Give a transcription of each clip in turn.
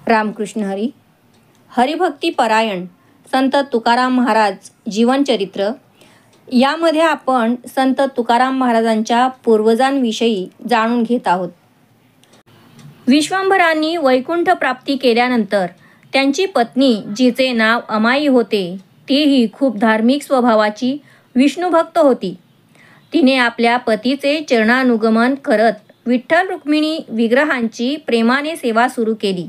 रामकृष्ण हरी. हरिभक्ती परायण संत तुकाराम महाराज जीवनचरित्र यामध्ये आपण संत तुकाराम महाराजांच्या पूर्वजांविषयी जाणून घेत आहोत. विश्वंभरांनी वैकुंठ प्राप्ती केल्यानंतर त्यांची पत्नी, जिचे नाव अमाई होते, तीही खूप धार्मिक स्वभावाची विष्णुभक्त होती. तिने आपल्या पतीचे चरणानुगमन करत विठ्ठल रुक्मिणी विग्रहांची प्रेमाने सेवा सुरू केली.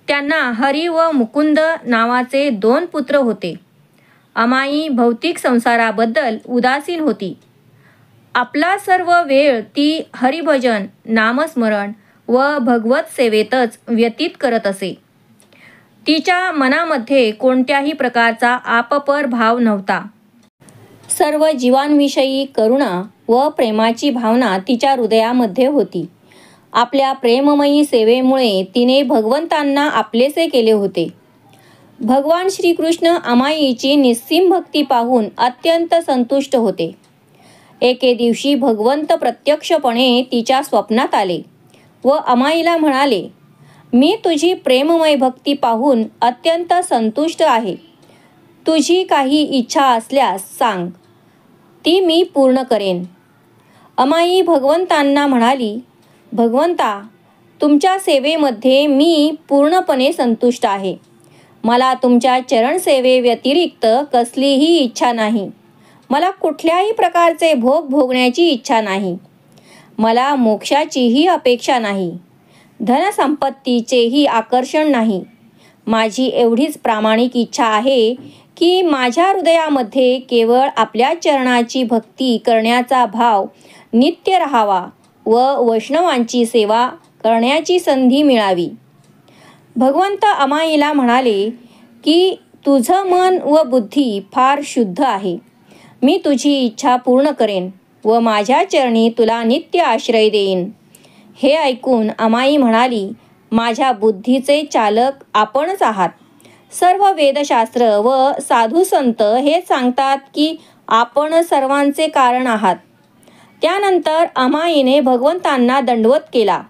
त्यांना हरी व मुकुंद नावाचे 2 पुत्र होते. अमाई भौतिक संसाराबद्दल उदासीन होती. आपला सर्व वेळ ती हरिभजन, नामस्मरण व भगवत सेवेतच व्यतीत करत असे. तिच्या मनामध्ये कोणत्याही प्रकारचा आपपर भाव नव्हता. सर्व जीवांविषयी करुणा व प्रेमाची भावना तिच्या हृदयामध्ये होती. आपल्या प्रेममयी सेवेमुळे तिने भगवंतांना आपलेसे केले होते. भगवान श्रीकृष्ण अमाईची निस्सीम भक्ती पाहून अत्यंत संतुष्ट होते. एके दिवशी भगवंत प्रत्यक्षपणे तिच्या स्वप्नात आले व अमाईला म्हणाले, मी तुझी प्रेममय भक्ती पाहून अत्यंत संतुष्ट आहे. तुझी काही इच्छा असल्यास सांग, ती मी पूर्ण करेन. अमाई भगवंतांना म्हणाली, भगवंता, तुमच्या सेवेमध्ये मी पूर्णपणे संतुष्ट आहे. मला तुमच्या चरणसेवे व्यतिरिक्त कसलीही इच्छा नाही. मला कुठल्याही प्रकारचे भोग भोगण्याची इच्छा नाही. मला मोक्षाचीही अपेक्षा नाही. धनसंपत्तीचेही आकर्षण नाही. माझी एवढीच प्रामाणिक इच्छा आहे की माझ्या हृदयामध्ये केवळ आपल्या चरणाची भक्ती करण्याचा भाव नित्य राहावा व वैष्णवांची सेवा करण्याची संधी मिळावी. भगवंत अमाईला म्हणाले की तुझं मन व बुद्धी फार शुद्ध आहे. मी तुझी इच्छा पूर्ण करेन व माझ्या चरणी तुला नित्य आश्रय देईन. हे ऐकून अमाई म्हणाली, माझ्या बुद्धीचे चालक आपणच आहात. सर्व वेदशास्त्र व साधू संत हे सांगतात की आपण सर्वांचे कारण आहात. त्यानंतर अमाईने भगवंतांना दंडवत केला.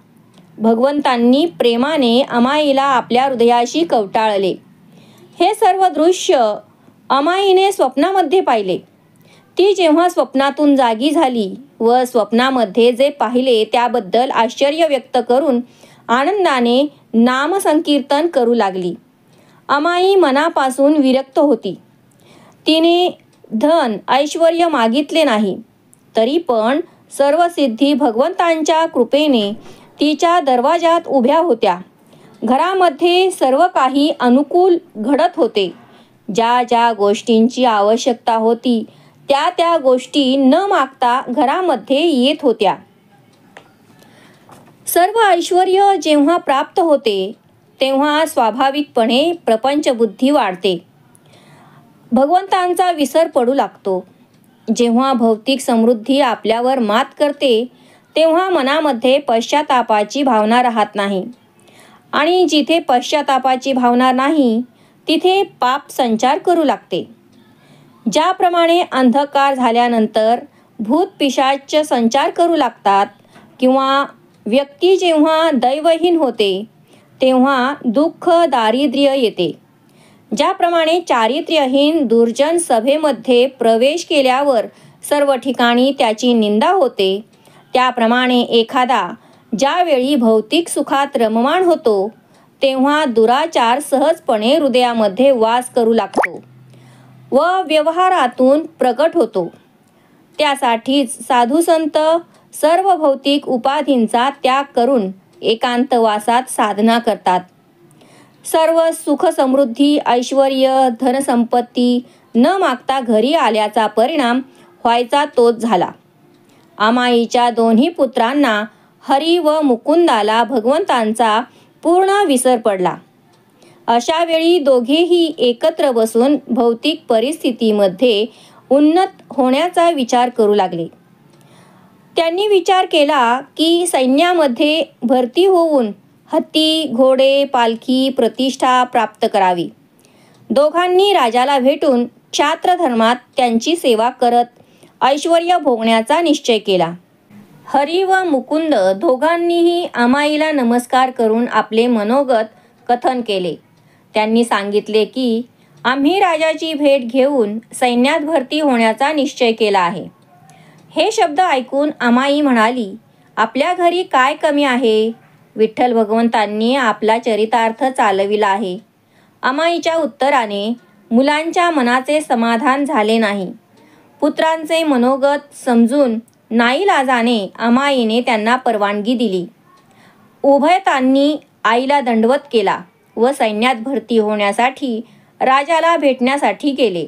भगवंतांनी प्रेमाने अमाईला आपल्या हृदयाशी कवटाळले. हे सर्व दृश्य अमाईने स्वप्नामध्ये पाहिले. ती जेव्हा स्वप्नातून जागी झाली व स्वप्नामध्ये जे पाहिले त्याबद्दल आश्चर्य व्यक्त करून आनंदाने नामसंकीर्तन करू लागली. अमाई मनापासून विरक्त होती. तिने धन ऐश्वर्य मागितले नाही, तरी पण सर्व सिद्धी भगवंतांच्या कृपेने तिच्या दरवाजात उभ्या होत्या. घरामध्ये सर्व काही अनुकूल घडत होते. ज्या ज्या गोष्टींची आवश्यकता होती त्या त्या गोष्टी न मागता घरामध्ये येत होत्या. सर्व ऐश्वर्य जेव्हा प्राप्त होते तेव्हा स्वाभाविकपणे प्रपंचबुद्धी वाढते. भगवंतांचा विसर पडू लागतो. जेव्हा भौतिक समृद्धी आपल्यावर मात करते तेव्हा मनामध्ये पश्चातापाची भावना राहत नाही आणि जिथे पश्चातापाची भावना नाही तिथे पाप संचार करू लागते. ज्याप्रमाणे अंधकार झाल्यानंतर भूत पिशाच संचार करू लागतात किंवा व्यक्ती जेव्हा दैवहीन होते तेव्हा दुःख दारिद्र्य येते. ज्याप्रमाणे चारित्र्यहीन दुर्जन सभेमध्ये प्रवेश केल्यावर सर्व ठिकाणी त्याची निंदा होते, त्याप्रमाणे एखादा ज्यावेळी भौतिक सुखात रममाण होतो तेव्हा दुराचार सहजपणे हृदयामध्ये वास करू लागतो व व्यवहारातून प्रकट होतो. त्यासाठीच साधुसंत सर्व भौतिक उपाधींचा त्याग करून एकांतवासात साधना करतात. सर्व सुख समृद्धी ऐश्वर्य धनसंपत्ती न मागता घरी आल्याचा परिणाम व्हायचा तोच झाला. अमाईच्या 2 पुत्रांना हरी व मुकुंदाला भगवंतांचा पूर्ण विसर पडला. अशा वेळी दोघेही एकत्र बसून भौतिक परिस्थितीमध्ये उन्नत होण्याचा विचार करू लागले. त्यांनी विचार केला की सैन्यामध्ये भरती होऊन हत्ती, घोडे, पालखी, प्रतिष्ठा प्राप्त करावी. दोघांनी राजाला भेटून क्षात्र धर्मात त्यांची सेवा करत ऐश्वर्य भोगण्याचा निश्चय केला. हरी व मुकुंद दोघांनीही अमाईला नमस्कार करून आपले मनोगत कथन केले. त्यांनी सांगितले की आम्ही राजाची भेट घेऊन सैन्यात भरती होण्याचा निश्चय केला आहे. हे शब्द ऐकून अमाई म्हणाली, आपल्या घरी काय कमी आहे? विठ्ठल भगवंतांनी आपला चरितार्थ चालविला आहे. अमाईच्या उत्तराने मुलांच्या मनाचे समाधान झाले नाही. पुत्रांचे मनोगत समजून नाईलाजाने अमाईने त्यांना परवानगी दिली. उभयतांनी आईला दंडवत केला व सैन्यात भरती होण्यासाठी राजाला भेटण्यासाठी गेले.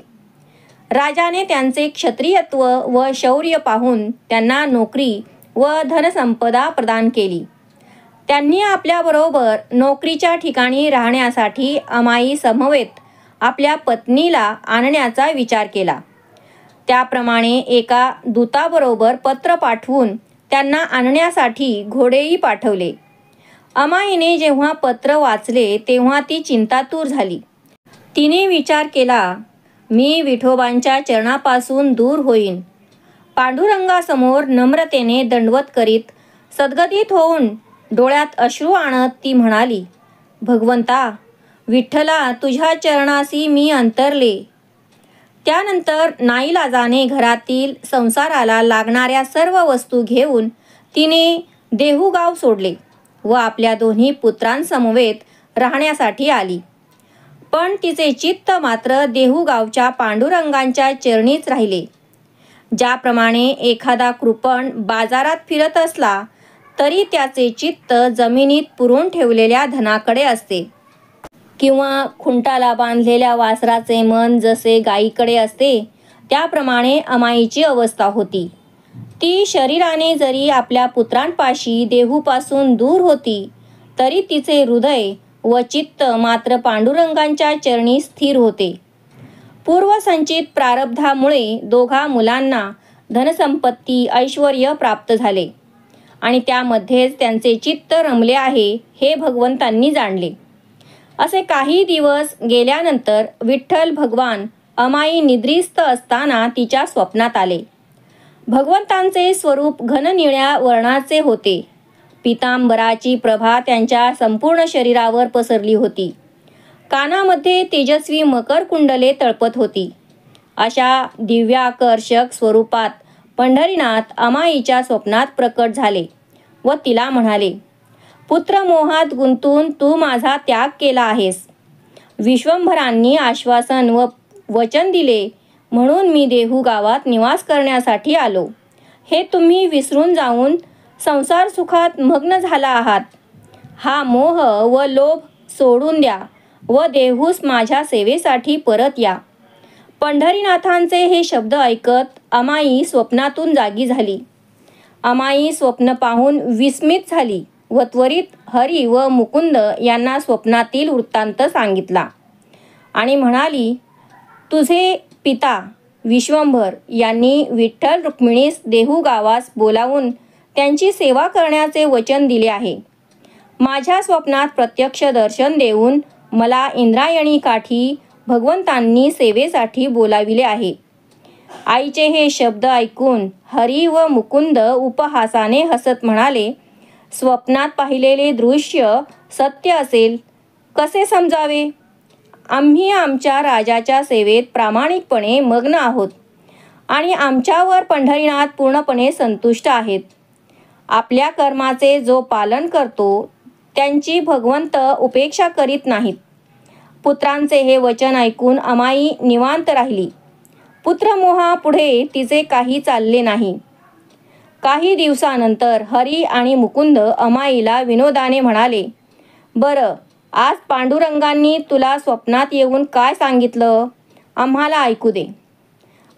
राजाने त्यांचे क्षत्रियत्व व शौर्य पाहून त्यांना नोकरी व धनसंपदा प्रदान केली. त्यांनी आपल्याबरोबर नोकरीच्या ठिकाणी राहण्यासाठी अमाई समवेत आपल्या पत्नीला आणण्याचा विचार केला. त्याप्रमाणे एका दूताबरोबर पत्र पाठवून त्यांना आणण्यासाठी घोडेही पाठवले. अमाईने जेव्हा पत्र वाचले तेव्हा ती चिंतातूर झाली. तिने विचार केला, मी विठोबांच्या चरणापासून दूर होईन. पांडुरंगासमोर नम्रतेने दंडवत करीत सद्गतीत होऊन डोळ्यात अश्रू आणत ती म्हणाली, भगवंता, विठ्ठला, तुझ्या चरणासी मी अंतरले. त्यानंतर नाईलाजाने घरातील संसाराला लागणाऱ्या सर्व वस्तू घेऊन तिने देहुगाव सोडले व आपल्या दोन्ही पुत्रांसमवेत राहण्यासाठी आली. पण तिचे चित्त मात्र देहुगावच्या पांडुरंगांच्या चरणीच राहिले. ज्याप्रमाणे एखादा कृपण बाजारात फिरत असला तरी त्याचे चित्त जमिनीत पुरून ठेवलेल्या धनाकडे असते, किंवा खुंटाला बांधलेल्या वासराचे मन जसे गायीकडे असते, त्याप्रमाणे अमाईची अवस्था होती. ती शरीराने जरी आपल्या पुत्रांपाशी देहूपासून दूर होती तरी तिचे हृदय व चित्त मात्र पांडुरंगांच्या चरणी स्थिर होते. पूर्वसंचित प्रारब्धामुळे दोघा मुलांना धनसंपत्ती ऐश्वर्य प्राप्त झाले आणि त्यामध्येच त्यांचे चित्त रमले आहे हे भगवंतांनी जाणले. असे काही दिवस गेल्यानंतर विठ्ठल भगवान अमाई निद्रिस्त असताना तिच्या स्वप्नात आले. भगवंतांचे स्वरूप घननिळ्या वर्णाचे होते. पितांबराची प्रभा त्यांच्या संपूर्ण शरीरावर पसरली होती. कानामध्ये तेजस्वी मकर कुंडले तळपत होती. अशा दिव्याकर्षक स्वरूपात पंढरीनाथ अमाईच्या स्वप्नात प्रकट झाले व तिला म्हणाले, पुत्र मोहात गुंतून तू माझा त्याग केला आहेस. विश्वंभरांनी आश्वासन व वचन दिले म्हणून मी देहू गावात निवास करण्यासाठी आलो. हे तुम्ही विसरून जाऊन संसार सुखात मग्न झाला आहात. हा मोह व लोभ सोडून द्या व देहूस माझ्या सेवेसाठी परत या. पंढरीनाथांचे हे शब्द ऐकत अमाई स्वप्नातून जागी झाली. अमाई स्वप्न पाहून विस्मित झाली व त्वरित हरी व मुकुंद यांना स्वप्नातील वृत्तांत सांगितला आणि म्हणाली, तुझे पिता विश्वंभर यांनी विठ्ठल रुक्मिणीस देहू गावास बोलावून त्यांची सेवा करण्याचे वचन दिले आहे. माझ्या स्वप्नात प्रत्यक्ष दर्शन देऊन मला इंद्रायणी काठी भगवंतांनी सेवेसाठी बोलाविले आहे. आईचे हे शब्द ऐकून हरी व मुकुंद उपहासाने हसत म्हणाले, स्वप्नात पाहिलेले दृश्य सत्य असेल कसे समजावे? आम्ही आमच्या राजाच्या सेवेत प्रामाणिकपणे मग्न आहोत आणि आमच्यावर पंढरीनाथ पूर्णपणे संतुष्ट आहेत. आपल्या कर्माचे जो पालन करतो त्यांची भगवंत उपेक्षा करीत नाहीत. पुत्रांचे हे वचन ऐकून अमाई निवांत राहिली. पुत्रमोहापुढे तिचे काही चालले नाही. काही दिवसानंतर हरी आणि मुकुंद अमाईला विनोदाने म्हणाले, बरं, आज पांडुरंगांनी तुला स्वप्नात येऊन काय सांगितलं? आम्हाला ऐकू दे.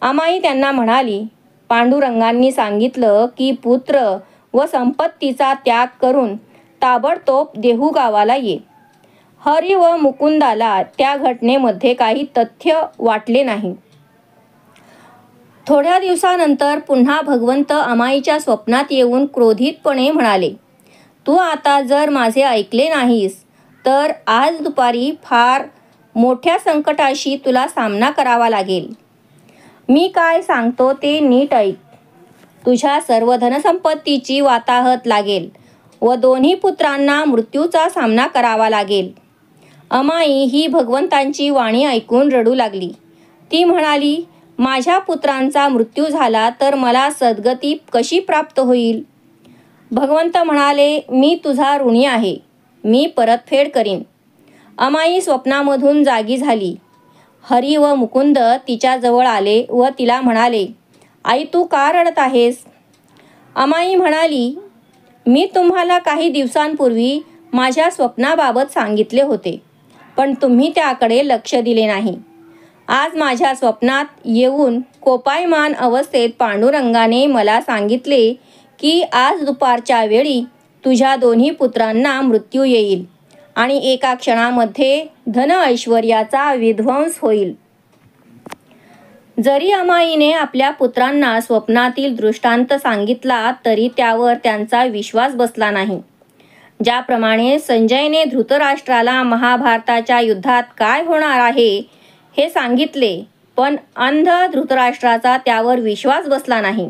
अमाई त्यांना म्हणाली, पांडुरंगांनी सांगितलं की पुत्र व संपत्तीचा त्याग करून ताबडतोब देहू गावाला ये. हरी व मुकुंदाला त्या घटनेमध्ये काही तथ्य वाटले नाही. थोड्या दिवसानंतर पुन्हा भगवंत अमाईच्या स्वप्नात येऊन क्रोधितपणे म्हणाले, तू आता जर माझे ऐकले नाहीस तर आज दुपारी फार मोठ्या संकटाशी तुला सामना करावा लागेल. मी काय सांगतो ते नीट ऐक. तुझ्या सर्व धनसंपत्तीची वाताहत लागेल व दोन्ही पुत्रांना मृत्यूचा सामना करावा लागेल. अमाई ही भगवंतांची वाणी ऐकून रडू लागली. ती म्हणाली, माझ्या पुत्रांचा मृत्यू झाला तर मला सद्गती कशी प्राप्त होईल? भगवंत म्हणाले, मी तुझा ऋणी आहे, मी परतफेड करीन. अमाई स्वप्नामधून जागी झाली. हरी व मुकुंद तिच्याजवळ आले व तिला म्हणाले, आई तू का रडत आहेस? अमाई म्हणाली, मी तुम्हाला काही दिवसांपूर्वी माझ्या स्वप्नाबाबत सांगितले होते, पण तुम्ही त्याकडे लक्ष दिले नाही. आज माझ्या स्वप्नात येऊन कोपायमान अवस्थेत पांडुरंगाने मला सांगितले की आज दुपारच्या वेळी तुझ्या दोन्ही पुत्रांना मृत्यू येईल आणि एका क्षणामध्ये धन ऐश्वर्याचा विध्वंस होईल. जरी अमाईने आपल्या पुत्रांना स्वप्नातील दृष्टांत सांगितला तरी त्यावर त्यांचा विश्वास बसला नाही. ज्याप्रमाणे संजयने धृतराष्ट्राला महाभारताच्या युद्धात काय होणार आहे हे सांगितले, पण अंध धृतराष्ट्राचा त्यावर विश्वास बसला नाही.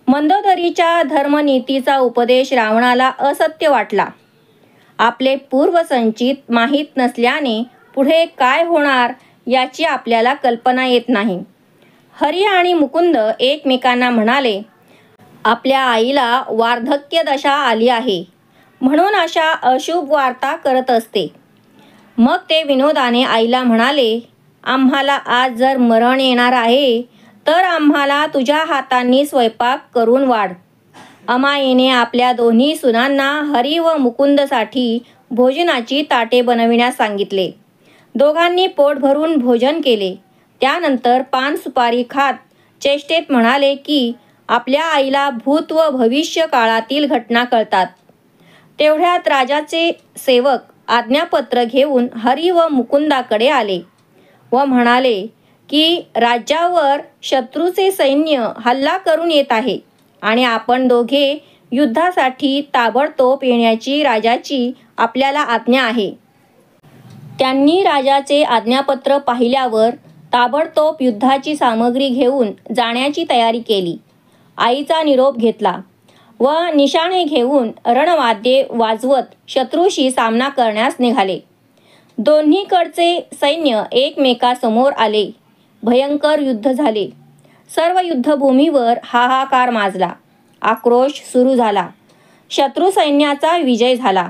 मंदोदरीच्या धर्मनीतीचा उपदेश रावणाला असत्य वाटला. आपले पूर्वसंचित माहीत नसल्याने पुढे काय होणार याची आपल्याला कल्पना येत नाही. हरी आणि मुकुंद एकमेकांना म्हणाले, आपल्या आईला वार्धक्य दशा आली आहे म्हणून अशा अशुभ वार्ता करत असते. मग ते विनोदाने आईला म्हणाले, आम्हाला आज जर मरण येणार आहे तर आम्हाला तुझ्या हातांनी स्वयंपाक करून वाढ. अमाईने आपल्या दोन्ही सुनांना हरी व मुकुंदसाठी भोजनाची ताटे बनविण्यास सांगितले. दोघांनी पोट भरून भोजन केले. त्यानंतर पान सुपारी खात चेष्टेत म्हणाले की आपल्या आईला भूत व भविष्य काळातील घटना कळतात. तेवढ्यात राजाचे सेवक आज्ञापत्र घेऊन हरी व मुकुंदाकडे आले व म्हणाले की राज्यावर शत्रूचे सैन्य हल्ला करून येत आहे आणि आपण दोघे युद्धासाठी ताबडतोब येण्याची राजाची आपल्याला आज्ञा आहे. त्यांनी राजाचे आज्ञापत्र पाहिल्यावर ताबडतोब युद्धाची सामग्री घेऊन जाण्याची तयारी केली. आईचा निरोप घेतला व निशाणे घेऊन रणवाद्ये वाजवत शत्रूशी सामना करण्यास निघाले. दोन्हीकडचे सैन्य एकमेकासमोर आले. भयंकर युद्ध झाले. सर्व युद्धभूमीवर हाहाकार माजला. आक्रोश सुरू झाला. शत्रू सैन्याचा विजय झाला.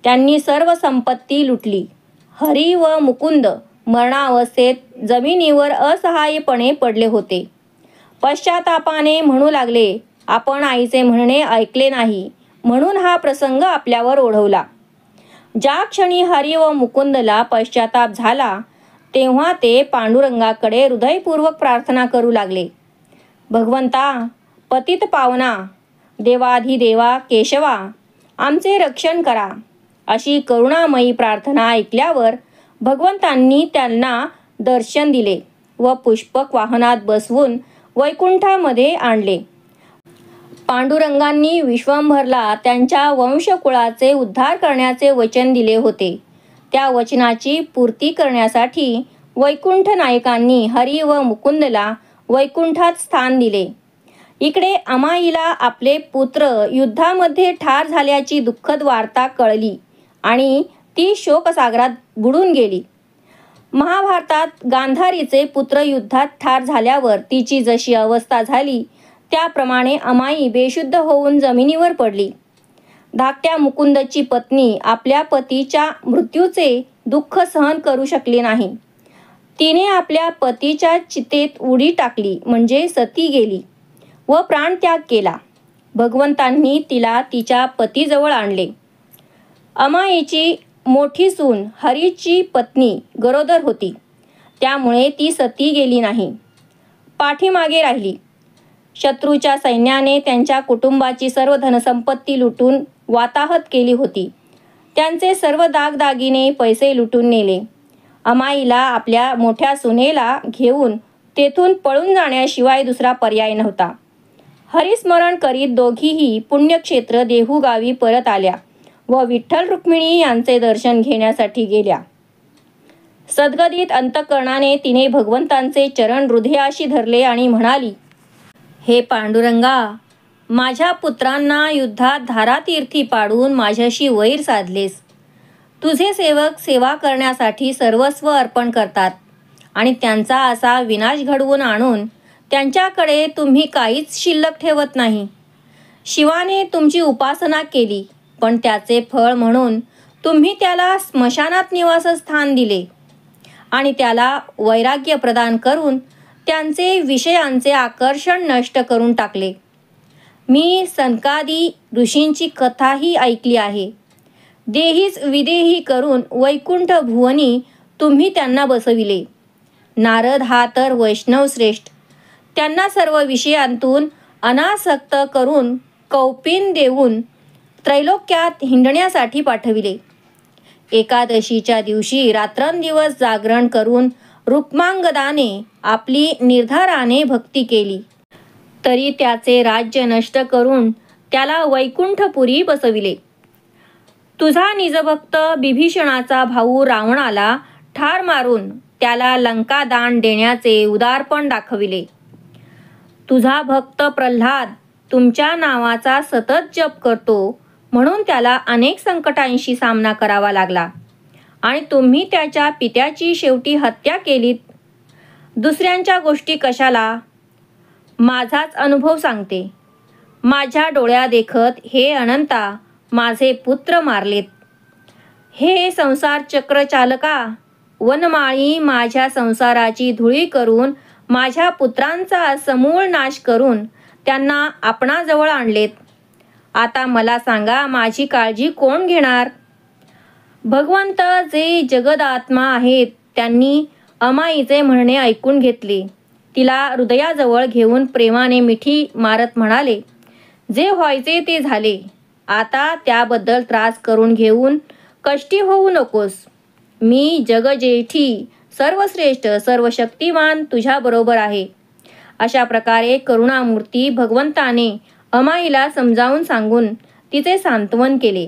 त्यांनी सर्व संपत्ती लुटली. हरी व मुकुंद मरणावस्थेत जमिनीवर असहाय्यपणे पडले होते. पश्चातापाने म्हणू लागले, आपण आईचे म्हणणे ऐकले नाही म्हणून हा प्रसंग आपल्यावर ओढवला. ज्या क्षणी हरी व मुकुंदला पश्चाताप झाला तेव्हा ते पांडुरंगाकडे हृदयपूर्वक प्रार्थना करू लागले. भगवंता, पतित पावना, देवाधिदेवा केशवा, आमचे रक्षण करा. अशी करुणामयी प्रार्थना ऐकल्यावर भगवंतांनी त्यांना दर्शन दिले व पुष्पक वाहनात बसवून वैकुंठामध्ये आणले. पांडुरंगांनी विश्वंभरला त्यांच्या वंशकुळाचे उद्धार करण्याचे वचन दिले होते. त्या वचनाची पूर्ती करण्यासाठी वैकुंठ नायकांनी हरी व मुकुंदला वैकुंठात स्थान दिले. इकडे अमाईला आपले पुत्र युद्धामध्ये ठार झाल्याची दुःखद वार्ता कळली आणि ती शोकसागरात बुडून गेली. महाभारतात गांधारीचे पुत्र युद्धात ठार झाल्यावर तिची जशी अवस्था झाली त्याप्रमाणे अमाई बेशुद्ध होऊन जमिनीवर पडली. धाकट्या मुकुंदची पत्नी आपल्या पतीच्या मृत्यूचे दुःख सहन करू शकली नाही. तिने आपल्या पतीच्या चितेत उडी टाकली म्हणजे सती गेली व प्राणत्याग केला. भगवंतांनी तिला तिच्या पतीजवळ आणले. अमाईची मोठी सून हरीची पत्नी गरोदर होती, त्यामुळे ती सती गेली नाही, पाठीमागे राहिली. शत्रूच्या सैन्याने त्यांच्या कुटुंबाची सर्व धनसंपत्ती लुटून वाताहत केली होती. त्यांचे सर्व दागदागिने पैसे लुटून नेले. अमाईला आपल्या मोठ्या सुनेला घेऊन तेथून पळून जाण्याशिवाय दुसरा पर्याय नव्हता. हरिस्मरण करीत दोघीही पुण्यक्षेत्र देहुगावी परत आल्या व विठ्ठल रुक्मिणी यांचे दर्शन घेण्यासाठी गेल्या. सद्गदित अंतःकरणाने तिने भगवंतांचे चरण हृदयाशी धरले आणि म्हणाली, हे पांडुरंगा, माझ्या पुत्रांना युद्धात धारातीर्थी पाडून माझ्याशी वैर साधलेस. तुझे सेवक सेवा करण्यासाठी सर्वस्व अर्पण करतात आणि त्यांचा असा विनाश घडवून आणून त्यांच्याकडे तुम्ही काहीच शिल्लक ठेवत नाही. शिवाने तुमची उपासना केली, पण त्याचे फळ म्हणून तुम्ही त्याला स्मशानात निवासस्थान दिले आणि त्याला वैराग्य प्रदान करून त्यांचे विषयांचे आकर्षण नष्ट करून टाकले. मी सनकादी ऋषींची कथाही ऐकली आहे. देहीच विदेही करून वैकुंठ भुवनी तुम्ही त्यांना बसविले. नारद हा तर वैष्णव श्रेष्ठ. त्यांना सर्व विषयांतून अनासक्त करून कौपीन देऊन त्रैलोक्यात हिंडण्यासाठी पाठविले. एकादशीच्या दिवशी रात्रंदिवस जागरण करून रुक्मांगदाने आपली निर्धाराने भक्ती केली, तरी त्याचे राज्य नष्ट करून त्याला वैकुंठपुरी बसविले. तुझा निजभक्त बिभीषणाचा भाऊ रावणाला ठार मारून त्याला लंकादान देण्याचे उदारपण दाखविले. तुझा भक्त प्रल्हाद तुमच्या नावाचा सतत जप करतो, म्हणून त्याला अनेक संकटांशी सामना करावा लागला आणि तुम्ही त्याच्या पित्याची शेवटी हत्या केलीत. दुसऱ्यांच्या गोष्टी कशाला? माझाच अनुभव सांगते. माझ्या डोळ्या देखत हे अनंता माझे पुत्र मारलेत. हे संसार चक्र चालका, वनमाळी माझ्या संसाराची धुळी करून माझ्या पुत्रांचा समूळ नाश करून त्यांना आपणाजवळ आणलेत. आता मला सांगा, माझी काळजी कोण घेणार? भगवंत जे जगदात्मा आहेत त्यांनी अमाईचे म्हणणे ऐकून घेतले. तिला हृदयाजवळ घेऊन प्रेमाने मिठी मारत म्हणाले, जे व्हायचे ते झाले. आता त्याबद्दल त्रास करून घेऊन कष्टी होऊ नकोस. मी जगजेठी, सर्वश्रेष्ठ, सर्वशक्तिमान तुझ्याबरोबर आहे. अशा प्रकारे करुणामूर्ती भगवंताने अमाईला समजावून सांगून तिचे सांत्वन केले.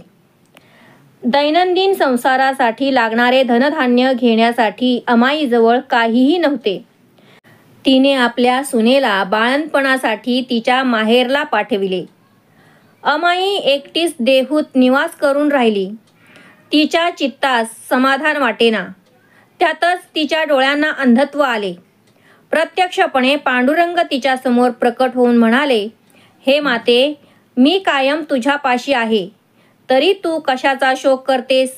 दैनंदिन संसारासाठी लागणारे धनधान्य घेण्यासाठी अमाईजवळ काहीही नव्हते. तिने आपल्या सुनेला बाळंतपणासाठी तिच्या माहेरला पाठविले. अमाई एकटीच देहूत निवास करून राहिली. तिच्या चित्तास समाधान वाटेना. त्यातच तिच्या डोळ्यांना अंधत्व आले. प्रत्यक्षपणे पांडुरंग तिच्या समोर प्रकट होऊन म्हणाले, हे माते, मी कायम तुझ्यापाशी आहे, तरी तू कशाचा शोक करतेस?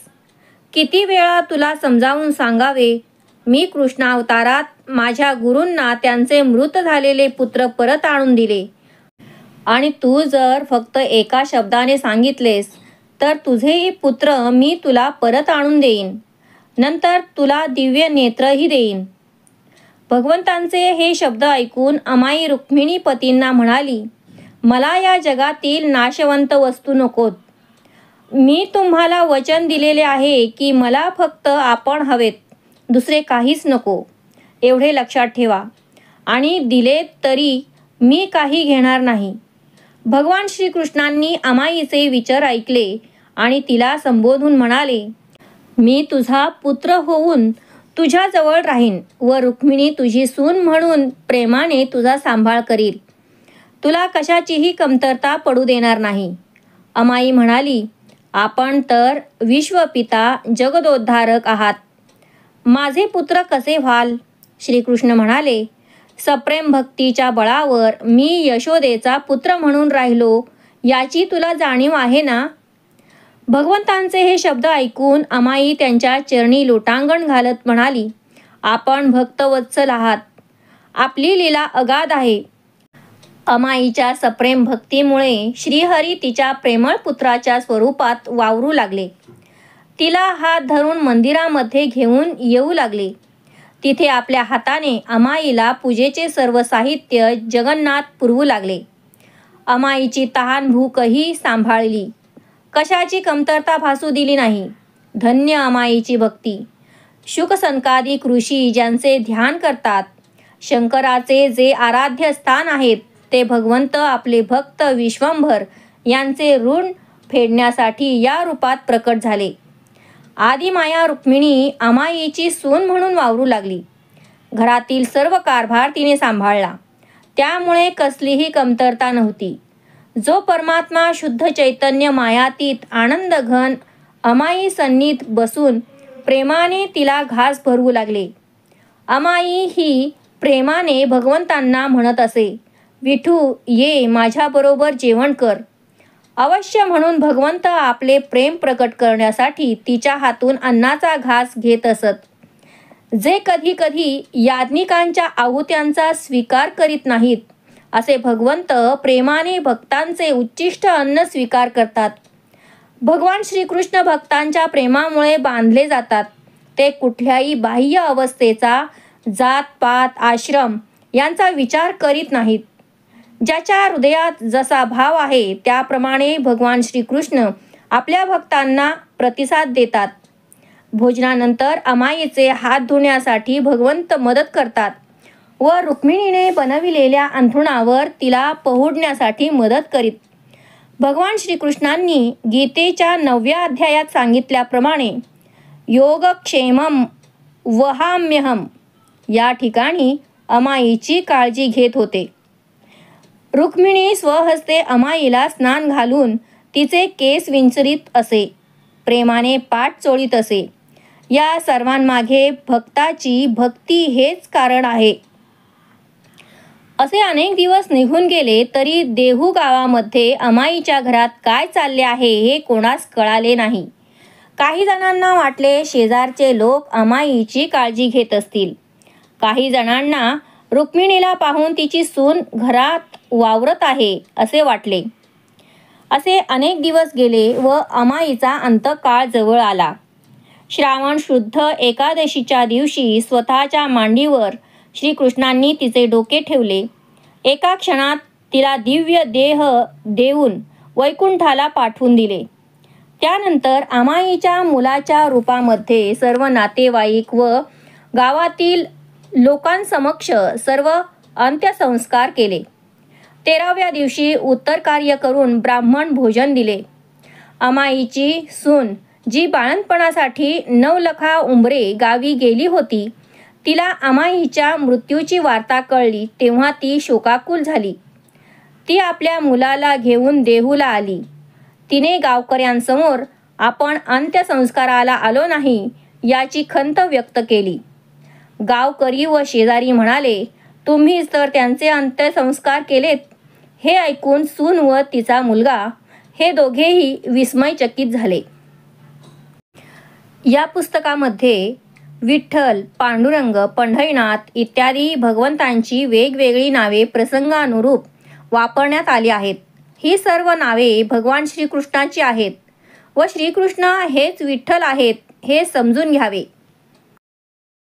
किती वेळा तुला समजावून सांगावे? मी कृष्णावतारात माझ्या गुरूंना त्यांचे मृत झालेले पुत्र परत आणून दिले आणि तू जर फक्त एका शब्दाने सांगितलेस तर तुझेही पुत्र मी तुला परत आणून देईन. नंतर तुला दिव्य नेत्रही देईन. भगवंतांचे हे शब्द ऐकून अमाई रुक्मिणीपतींना म्हणाली, मला या जगातील नाशवंत वस्तू नकोत. मी तुम्हाला वचन दिलेले आहे की मला फक्त आपण हवेत, दुसरे काहीच नको. एवढे लक्षात ठेवा. आणि दिले तरी मी काही घेणार नाही. भगवान श्रीकृष्णांनी अमाईचे विचार ऐकले आणि तिला संबोधून म्हणाले, मी तुझा पुत्र होऊन तुझ्याजवळ राहीन व रुक्मिणी तुझी सून म्हणून प्रेमाने तुझा सांभाळ करील. तुला कशाचीही कमतरता पडू देणार नाही. अमाई म्हणाली, आपण तर विश्वपिता जगदोद्धारक आहात. माझे पुत्र कसे व्हाल? श्रीकृष्ण म्हणाले, सप्रेम भक्तीच्या बळावर मी यशोदेचा पुत्र म्हणून राहिलो याची तुला जाणीव आहे ना? भगवंतांचे हे शब्द ऐकून अमाई त्यांच्या चरणी लोटांगण घालत म्हणाली, आपण भक्तवत्सल आहात. आपली लीला अगाध आहे. अमाईच्या सप्रेम भक्तीमुळे श्रीहरी तिच्या प्रेमळ पुत्राच्या स्वरूपात वावरू लागले. तिला हात धरून मंदिरामध्ये घेऊन येऊ लागले. तिथे आपल्या हाताने अमाईला पूजेचे सर्व साहित्य जगन्नाथ पुरवू लागले. अमाईची तहान भूकही सांभाळली. कशाची कमतरता भासू दिली नाही. धन्य अमाईची भक्ती. शुकसनकादिक ऋषी ज्यांचे ध्यान करतात, शंकराचे जे आराध्य स्थान आहेत, ते भगवंत आपले भक्त विश्वंभर यांचे ऋण फेडण्यासाठी या रूपात प्रकट झाले. आदिमाया रुक्मिणी अमाईची सून म्हणून वावरू लागली. घरातील सर्व कारभार तिने सांभाळला. त्यामुळे कसलीही कमतरता नव्हती. जो परमात्मा शुद्ध चैतन्य मायातीत आनंदघन अमाई सन्नीत बसून प्रेमाने तिला घास भरवू लागले. अमाई ही प्रेमाने भगवंतांना म्हणत असे, विठू ये माझ्याबरोबर जेवण कर. अवश्य म्हणून भगवंत आपले प्रेम प्रकट करण्यासाठी तिच्या हातून अन्नाचा घास घेत असत. जे कधी कधी याज्ञिकांच्या आहुत्यांचा स्वीकार करीत नाहीत, असे भगवंत प्रेमाने भक्तांचे उच्चिष्ट अन्न स्वीकार करतात. भगवान श्रीकृष्ण भक्तांच्या प्रेमामुळे बांधले जातात. ते कुठल्याही बाह्य अवस्थेचा, जात पात, आश्रम यांचा विचार करीत नाहीत. ज्याच्या हृदयात जसा भाव आहे त्याप्रमाणे भगवान श्रीकृष्ण आपल्या भक्तांना प्रतिसाद देतात. भोजनानंतर अमाईचे हात धुण्यासाठी भगवंत मदत करतात व रुक्मिणीने बनविलेल्या अंथरुणावर तिला पहुडण्यासाठी मदत करीत. भगवान श्रीकृष्णांनी गीतेच्या 9व्या अध्यायात सांगितल्याप्रमाणे योगक्षेमम वहाम्यहम या ठिकाणी अमाईची काळजी घेत होते. रुक्मिणी स्वहस्ते अमाईला स्नान घालून तिचे केस विंचरीत असे, प्रेमाने पाठ चोळीत असे. या सर्वांमागे भक्ताची भक्ती हेच कारण आहे. असे अनेक दिवस निघून गेले तरी देहू गावामध्ये अमाईच्या घरात काय चालले आहे हे कोणास कळाले नाही. काही जणांना वाटले शेजारचे लोक अमाईची काळजी घेत असतील. काही जणांना रुक्मिणीला पाहून तिची सून घरात वावरत आहे असे वाटले. असे अनेक दिवस गेले व अमाईचा अंतकाळ जवळ आला. श्रावण शुद्ध एकादशीच्या दिवशी स्वतःच्या मांडीवर श्रीकृष्णांनी तिचे डोके ठेवले. एका क्षणात तिला दिव्य देह देऊन वैकुंठाला पाठवून दिले. त्यानंतर अमाईच्या मुलाच्या रूपामध्ये सर्व नातेवाईक व गावातील लोकांसमक्ष सर्व अंत्यसंस्कार केले. 13व्या दिवशी उत्तर कार्य करून ब्राह्मण भोजन दिले. अमाईची सून जी बाळंतपणासाठी नवलखा उंबरे गावी गेली होती, तिला अमाईच्या मृत्यूची वार्ता कळली तेव्हा ती शोकाकुल झाली. ती आपल्या मुलाला घेऊन देहूला आली. तिने गावकऱ्यांसमोर आपण अंत्यसंस्काराला आलो नाही याची खंत व्यक्त केली. गावकरी व शेजारी म्हणाले, तुम्हीच तर त्यांचे अंत्यसंस्कार केलेत. हे ऐकून सून व तिचा मुलगा हे दोघेही विस्मयचकित झाले. या पुस्तकामध्ये विठ्ठल, पांडुरंग, पंढरीनाथ इत्यादी भगवंतांची वेगवेगळी नावे प्रसंगानुरूप वापरण्यात आली आहेत. ही सर्व नावे भगवान श्रीकृष्णाची आहेत व श्रीकृष्ण हेच विठ्ठल आहेत हे समजून घ्यावे.